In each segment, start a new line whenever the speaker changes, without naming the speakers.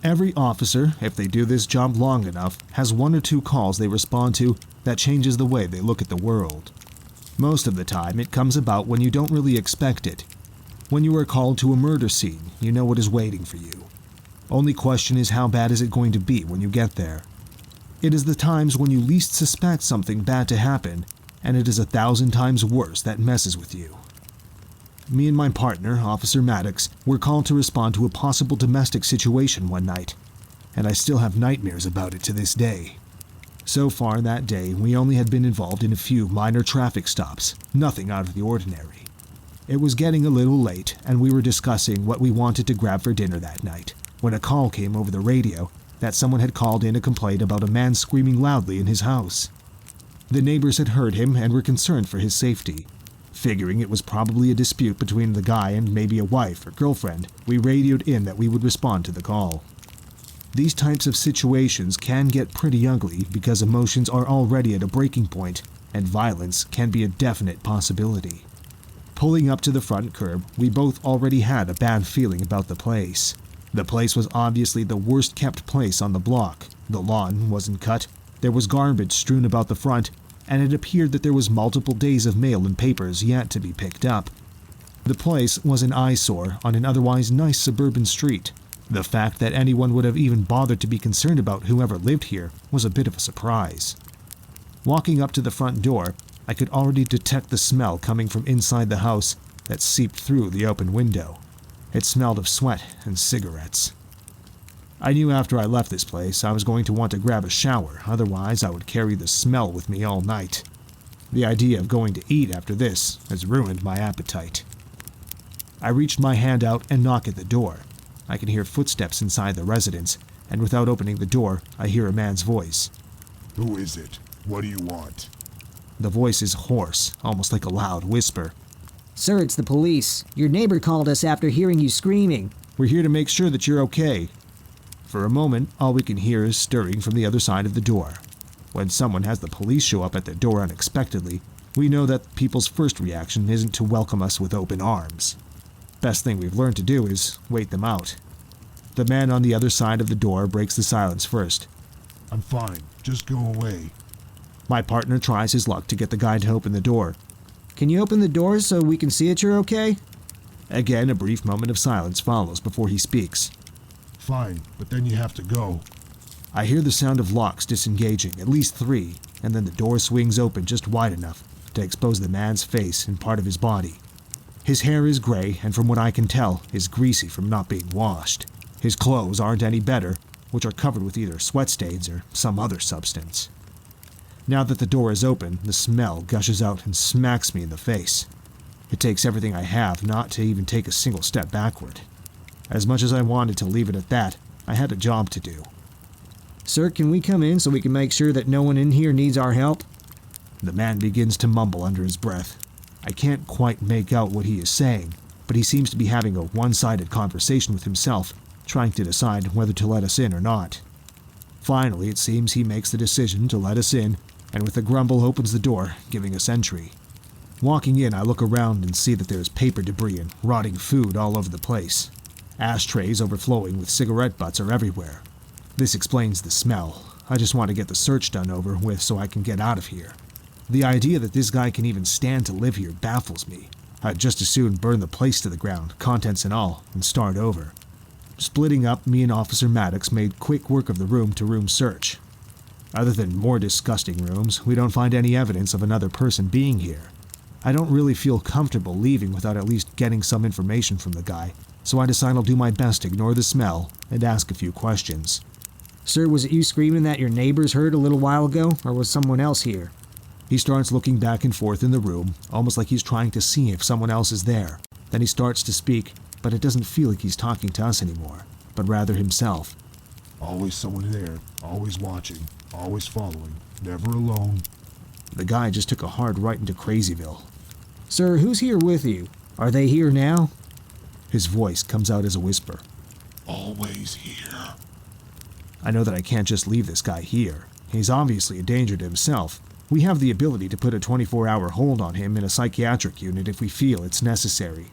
Every officer, if they do this job long enough, has one or two calls they respond to that changes the way they look at the world. Most of the time, it comes about when you don't really expect it. When you are called to a murder scene, you know what is waiting for you. Only question is, how bad is it going to be when you get there? It is the times when you least suspect something bad to happen, and it is 1,000 times worse that messes with you. Me and my partner, Officer Maddox, were called to respond to a possible domestic situation one night, and I still have nightmares about it to this day. So far that day, we only had been involved in a few minor traffic stops, nothing out of the ordinary. It was getting a little late, and we were discussing what we wanted to grab for dinner that night, when a call came over the radio that someone had called in a complaint about a man screaming loudly in his house. The neighbors had heard him and were concerned for his safety. Figuring it was probably a dispute between the guy and maybe a wife or girlfriend, we radioed in that we would respond to the call. These types of situations can get pretty ugly because emotions are already at a breaking point, and violence can be a definite possibility. Pulling up to the front curb, we both already had a bad feeling about the place. The place was obviously the worst kept place on the block. The lawn wasn't cut, there was garbage strewn about the front, and it appeared that there was multiple days of mail and papers yet to be picked up. The place was an eyesore on an otherwise nice suburban street. The fact that anyone would have even bothered to be concerned about whoever lived here was a bit of a surprise. Walking up to the front door, I could already detect the smell coming from inside the house that seeped through the open window. It smelled of sweat and cigarettes. I knew after I left this place I was going to want to grab a shower, otherwise I would carry the smell with me all night. The idea of going to eat after this has ruined my appetite. I reached my hand out and knock at the door. I can hear footsteps inside the residence, and without opening the door, I hear a man's voice.
"Who is it? What do you want?"
The voice is hoarse, almost like a loud whisper.
Sir, it's the police. Your neighbor called us after hearing you screaming.
"We're here to make sure that you're okay." For a moment, all we can hear is stirring from the other side of the door. When someone has the police show up at their door unexpectedly, we know that people's first reaction isn't to welcome us with open arms. Best thing we've learned to do is wait them out. The man on the other side of the door breaks the silence first.
"I'm fine. Just go away."
My partner tries his luck to get the guy to open the door.
Can you open the door so we can see that you're okay?
Again, a brief moment of silence follows before he speaks.
"Fine, but then you have to go."
I hear the sound of locks disengaging, at least 3, and then the door swings open just wide enough to expose the man's face and part of his body. His hair is gray, and from what I can tell, is greasy from not being washed. His clothes aren't any better, which are covered with either sweat stains or some other substance. Now that the door is open, the smell gushes out and smacks me in the face. It takes everything I have not to even take a single step backward. As much as I wanted to leave it at that, I had a job to do.
Sir, can we come in so we can make sure that no one in here needs our help?
The man begins to mumble under his breath. I can't quite make out what he is saying, but he seems to be having a one-sided conversation with himself, trying to decide whether to let us in or not. Finally, it seems he makes the decision to let us in, and with a grumble opens the door, giving us entry. Walking in, I look around and see that there is paper debris and rotting food all over the place. Ashtrays overflowing with cigarette butts are everywhere. This explains the smell. I just want to get the search done over with so I can get out of here. The idea that this guy can even stand to live here baffles me. I'd just as soon burn the place to the ground, contents and all, and start over. Splitting up, me and Officer Maddox made quick work of the room-to-room search. Other than more disgusting rooms, we don't find any evidence of another person being here. I don't really feel comfortable leaving without at least getting some information from the guy, so I decide I'll do my best to ignore the smell and ask a few questions.
Sir, was it you screaming that your neighbors heard a little while ago, or was someone else here?
He starts looking back and forth in the room, almost like he's trying to see if someone else is there. Then he starts to speak, but it doesn't feel like he's talking to us anymore, but rather himself.
"Always someone there, always watching, always following, never alone."
The guy just took a hard right into Crazyville.
Sir, who's here with you? Are they here now?
His voice comes out as a whisper.
"Always here."
I know that I can't just leave this guy here. He's obviously a danger to himself. We have the ability to put a 24-hour hold on him in a psychiatric unit if we feel it's necessary.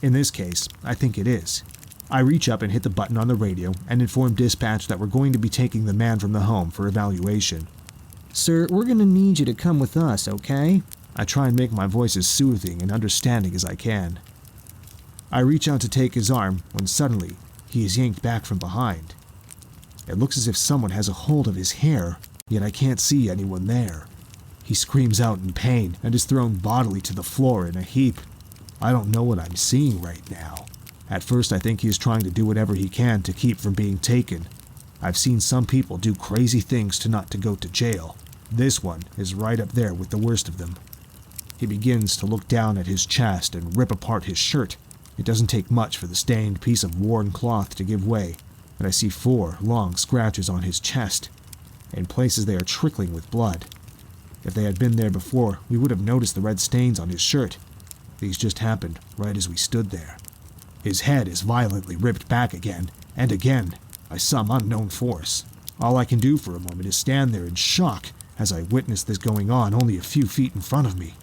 In this case, I think it is. I reach up and hit the button on the radio and inform dispatch that we're going to be taking the man from the home for evaluation.
Sir, we're gonna need you to come with us, okay?
I try and make my voice as soothing and understanding as I can. I reach out to take his arm when suddenly he is yanked back from behind. It looks as if someone has a hold of his hair, yet I can't see anyone there. He screams out in pain and is thrown bodily to the floor in a heap. I don't know what I'm seeing right now. At first I think he is trying to do whatever he can to keep from being taken. I've seen some people do crazy things to not to go to jail. This one is right up there with the worst of them. He begins to look down at his chest and rip apart his shirt. It doesn't take much for the stained piece of worn cloth to give way, and I see 4 long scratches on his chest. In places they are trickling with blood. If they had been there before, we would have noticed the red stains on his shirt. These just happened right as we stood there. His head is violently ripped back again, and again, by some unknown force. All I can do for a moment is stand there in shock as I witness this going on only a few feet in front of me.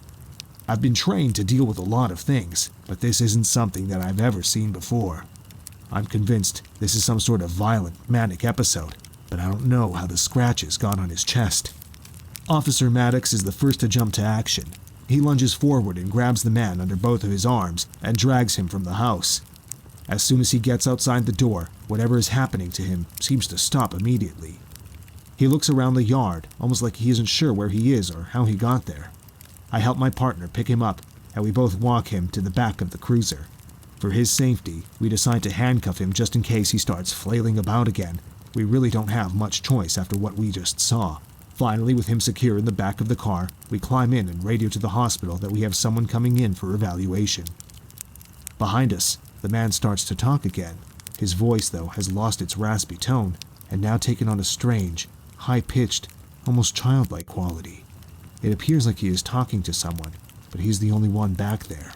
I've been trained to deal with a lot of things, but this isn't something that I've ever seen before. I'm convinced this is some sort of violent, manic episode, but I don't know how the scratches got on his chest. Officer Maddox is the first to jump to action. He lunges forward and grabs the man under both of his arms and drags him from the house. As soon as he gets outside the door, whatever is happening to him seems to stop immediately. He looks around the yard, almost like he isn't sure where he is or how he got there. I help my partner pick him up, and we both walk him to the back of the cruiser. For his safety, we decide to handcuff him just in case he starts flailing about again. We really don't have much choice after what we just saw. Finally, with him secure in the back of the car, we climb in and radio to the hospital that we have someone coming in for evaluation. Behind us, the man starts to talk again. His voice, though, has lost its raspy tone and now taken on a strange, high-pitched, almost childlike quality. It appears like he is talking to someone, but he's the only one back there.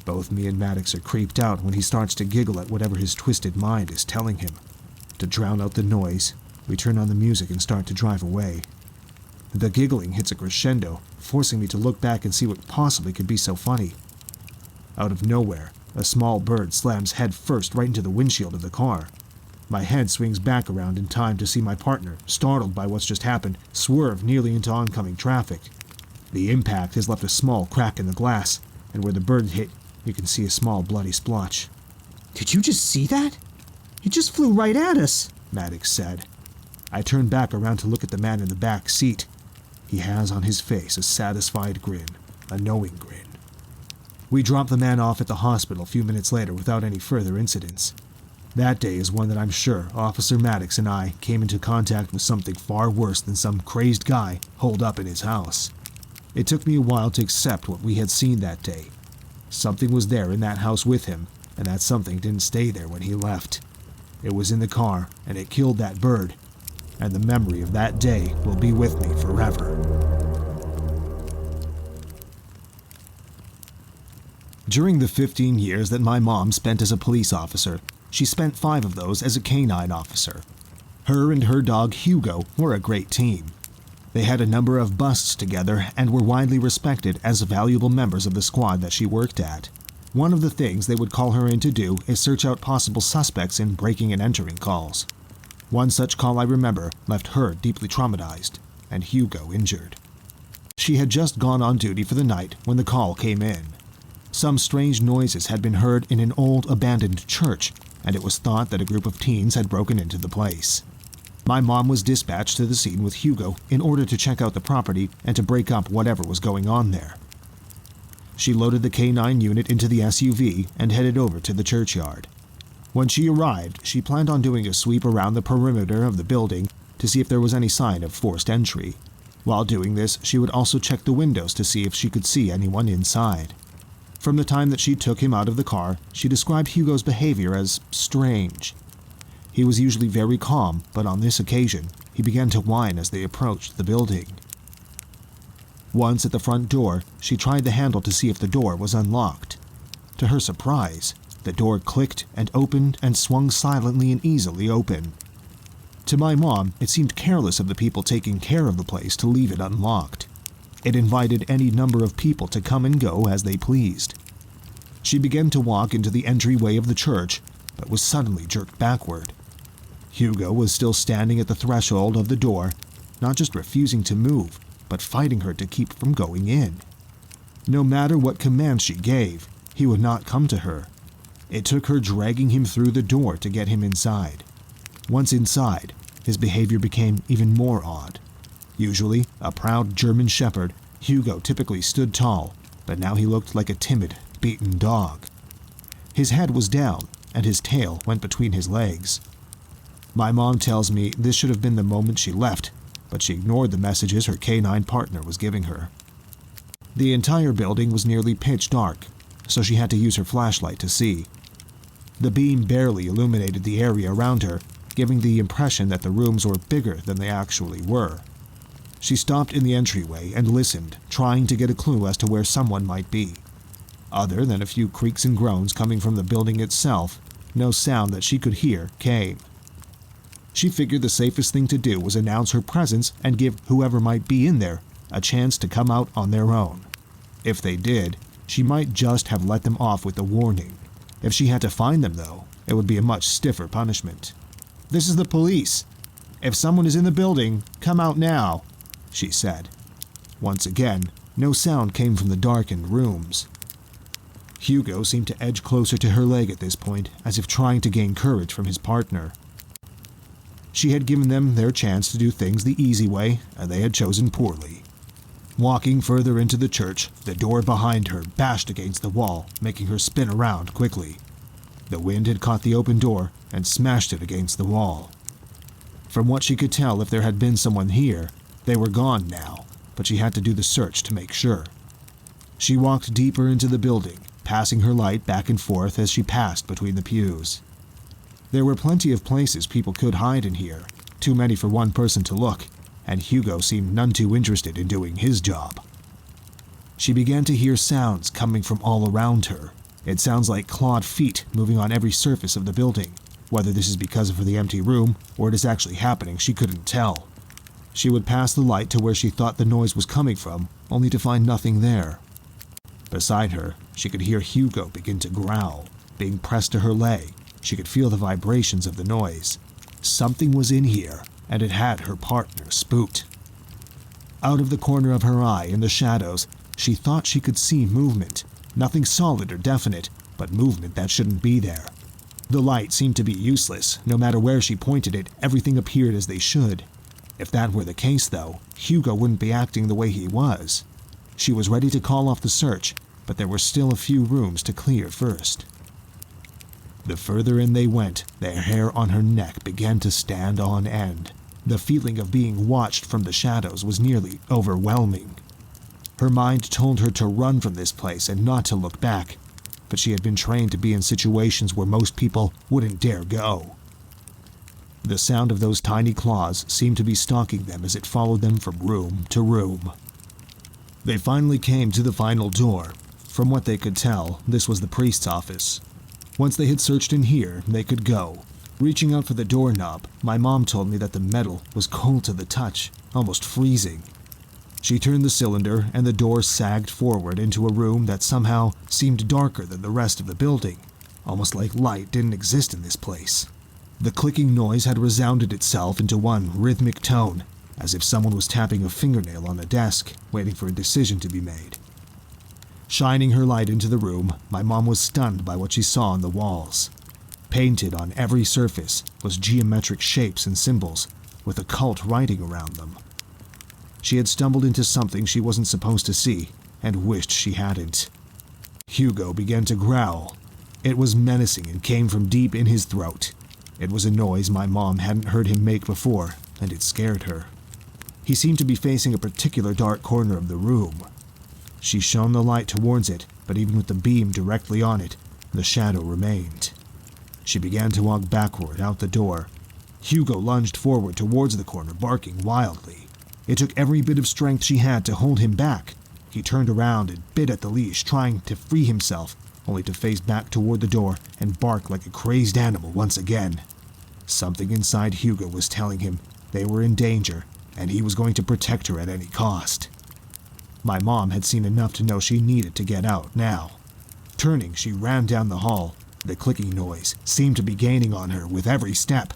Both me and Maddox are creeped out when he starts to giggle at whatever his twisted mind is telling him. To drown out the noise, we turn on the music and start to drive away. The giggling hits a crescendo, forcing me to look back and see what possibly could be so funny. Out of nowhere, a small bird slams head first right into the windshield of the car. My head swings back around in time to see my partner, startled by what's just happened, swerve nearly into oncoming traffic. The impact has left a small crack in the glass, and where the bird hit, you can see a small bloody splotch.
Did you just see that? It just flew right at us,
Maddox said. I turned back around to look at the man in the back seat. He has on his face a satisfied grin, a knowing grin. We dropped the man off at the hospital a few minutes later without any further incidents. That day is one that I'm sure Officer Maddox and I came into contact with something far worse than some crazed guy holed up in his house. It took me a while to accept what we had seen that day. Something was there in that house with him, and that something didn't stay there when he left. It was in the car, and it killed that bird, and the memory of that day will be with me forever. During the 15 years that my mom spent as a police officer, she spent 5 of those as a canine officer. Her and her dog Hugo were a great team. They had a number of busts together and were widely respected as valuable members of the squad that she worked at. One of the things they would call her in to do is search out possible suspects in breaking and entering calls. One such call I remember left her deeply traumatized and Hugo injured. She had just gone on duty for the night when the call came in. Some strange noises had been heard in an old abandoned church, and it was thought that a group of teens had broken into the place. My mom was dispatched to the scene with Hugo in order to check out the property and to break up whatever was going on there. She loaded the K9 unit into the SUV and headed over to the churchyard. When she arrived, she planned on doing a sweep around the perimeter of the building to see if there was any sign of forced entry. While doing this, she would also check the windows to see if she could see anyone inside. From the time that she took him out of the car, she described Hugo's behavior as strange. He was usually very calm, but on this occasion, he began to whine as they approached the building. Once at the front door, she tried the handle to see if the door was unlocked. To her surprise, the door clicked and opened and swung silently and easily open. To my mom, it seemed careless of the people taking care of the place to leave it unlocked. It invited any number of people to come and go as they pleased. She began to walk into the entryway of the church, but was suddenly jerked backward. Hugo was still standing at the threshold of the door, not just refusing to move, but fighting her to keep from going in. No matter what command she gave, he would not come to her. It took her dragging him through the door to get him inside. Once inside, his behavior became even more odd. Usually a proud German shepherd, Hugo typically stood tall, but now he looked like a timid, beaten dog. His head was down, and his tail went between his legs. My mom tells me this should have been the moment she left, but she ignored the messages her canine partner was giving her. The entire building was nearly pitch dark, so she had to use her flashlight to see. The beam barely illuminated the area around her, giving the impression that the rooms were bigger than they actually were. She stopped in the entryway and listened, trying to get a clue as to where someone might be. Other than a few creaks and groans coming from the building itself, no sound that she could hear came. She figured the safest thing to do was announce her presence and give whoever might be in there a chance to come out on their own. If they did, she might just have let them off with a warning. If she had to find them, though, it would be a much stiffer punishment. "This is the police. If someone is in the building, come out now," she said. Once again, no sound came from the darkened rooms. Hugo seemed to edge closer to her leg at this point, as if trying to gain courage from his partner. She had given them their chance to do things the easy way, and they had chosen poorly. Walking further into the church, the door behind her bashed against the wall, making her spin around quickly. The wind had caught the open door and smashed it against the wall. From what she could tell, if there had been someone here, they were gone now, but she had to do the search to make sure. She walked deeper into the building, passing her light back and forth as she passed between the pews. There were plenty of places people could hide in here, too many for one person to look, and Hugo seemed none too interested in doing his job. She began to hear sounds coming from all around her. It sounds like clawed feet moving on every surface of the building. Whether this is because of the empty room or it is actually happening, she couldn't tell. She would pass the light to where she thought the noise was coming from, only to find nothing there. Beside her, she could hear Hugo begin to growl. Being pressed to her leg, she could feel the vibrations of the noise. Something was in here, and it had her partner spooked. Out of the corner of her eye, in the shadows, she thought she could see movement. Nothing solid or definite, but movement that shouldn't be there. The light seemed to be useless. No matter where she pointed it, everything appeared as they should. If that were the case, though, Hugo wouldn't be acting the way he was. She was ready to call off the search, but there were still a few rooms to clear first. The further in they went, the hair on her neck began to stand on end. The feeling of being watched from the shadows was nearly overwhelming. Her mind told her to run from this place and not to look back, but she had been trained to be in situations where most people wouldn't dare go. The sound of those tiny claws seemed to be stalking them as it followed them from room to room. They finally came to the final door. From what they could tell, this was the priest's office. Once they had searched in here, they could go. Reaching out for the doorknob, my mom told me that the metal was cold to the touch, almost freezing. She turned the cylinder and the door sagged forward into a room that somehow seemed darker than the rest of the building, almost like light didn't exist in this place. The clicking noise had resounded itself into one rhythmic tone, as if someone was tapping a fingernail on a desk, waiting for a decision to be made. Shining her light into the room, my mom was stunned by what she saw on the walls. Painted on every surface was geometric shapes and symbols, with occult writing around them. She had stumbled into something she wasn't supposed to see, and wished she hadn't. Hugo began to growl. It was menacing and came from deep in his throat. It was a noise my mom hadn't heard him make before, and it scared her. He seemed to be facing a particular dark corner of the room. She shone the light towards it, but even with the beam directly on it, the shadow remained. She began to walk backward out the door. Hugo lunged forward towards the corner, barking wildly. It took every bit of strength she had to hold him back. He turned around and bit at the leash, trying to free himself, only to face back toward the door and bark like a crazed animal once again. Something inside Hugo was telling him they were in danger, and he was going to protect her at any cost. My mom had seen enough to know she needed to get out now. Turning, she ran down the hall. The clicking noise seemed to be gaining on her with every step.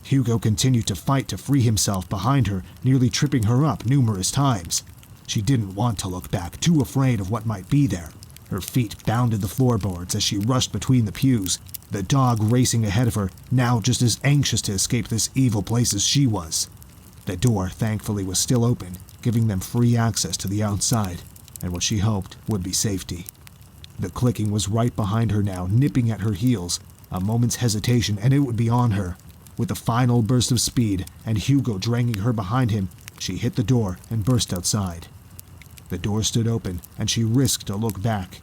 Hugo continued to fight to free himself behind her, nearly tripping her up numerous times. She didn't want to look back, too afraid of what might be there. Her feet bounded the floorboards as she rushed between the pews, the dog racing ahead of her, now just as anxious to escape this evil place as she was. The door, thankfully, was still open, giving them free access to the outside, and what she hoped would be safety. The clicking was right behind her now, nipping at her heels. A moment's hesitation, and it would be on her. With a final burst of speed, and Hugo dragging her behind him, she hit the door and burst outside. The door stood open, and she risked a look back.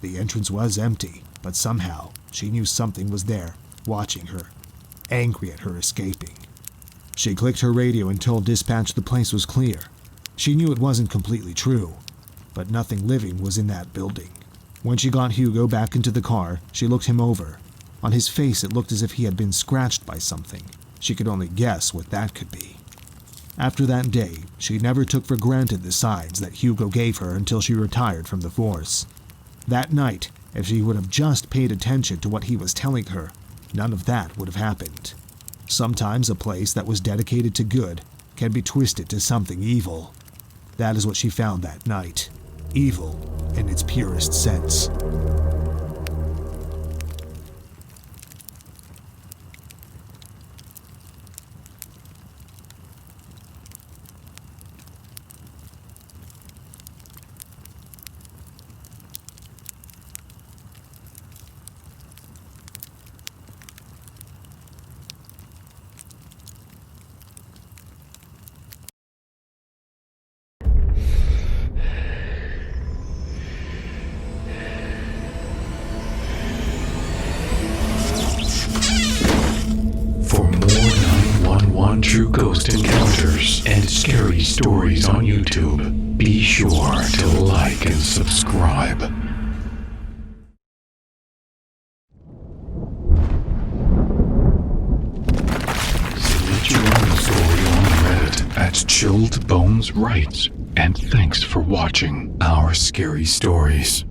The entrance was empty, but somehow she knew something was there, watching her, angry at her escaping. She clicked her radio and told dispatch the place was clear. She knew it wasn't completely true, but nothing living was in that building. When she got Hugo back into the car, she looked him over. On his face it looked as if he had been scratched by something. She could only guess what that could be. After that day, she never took for granted the signs that Hugo gave her until she retired from the force. That night, if she would have just paid attention to what he was telling her, none of that would have happened. Sometimes a place that was dedicated to good can be twisted to something evil. That is what she found that night. Evil in its purest sense.
True ghost encounters and scary stories on YouTube. Be sure to like and subscribe. Submit your own story on Reddit at Chilled Bones Writes. And thanks for watching our scary stories.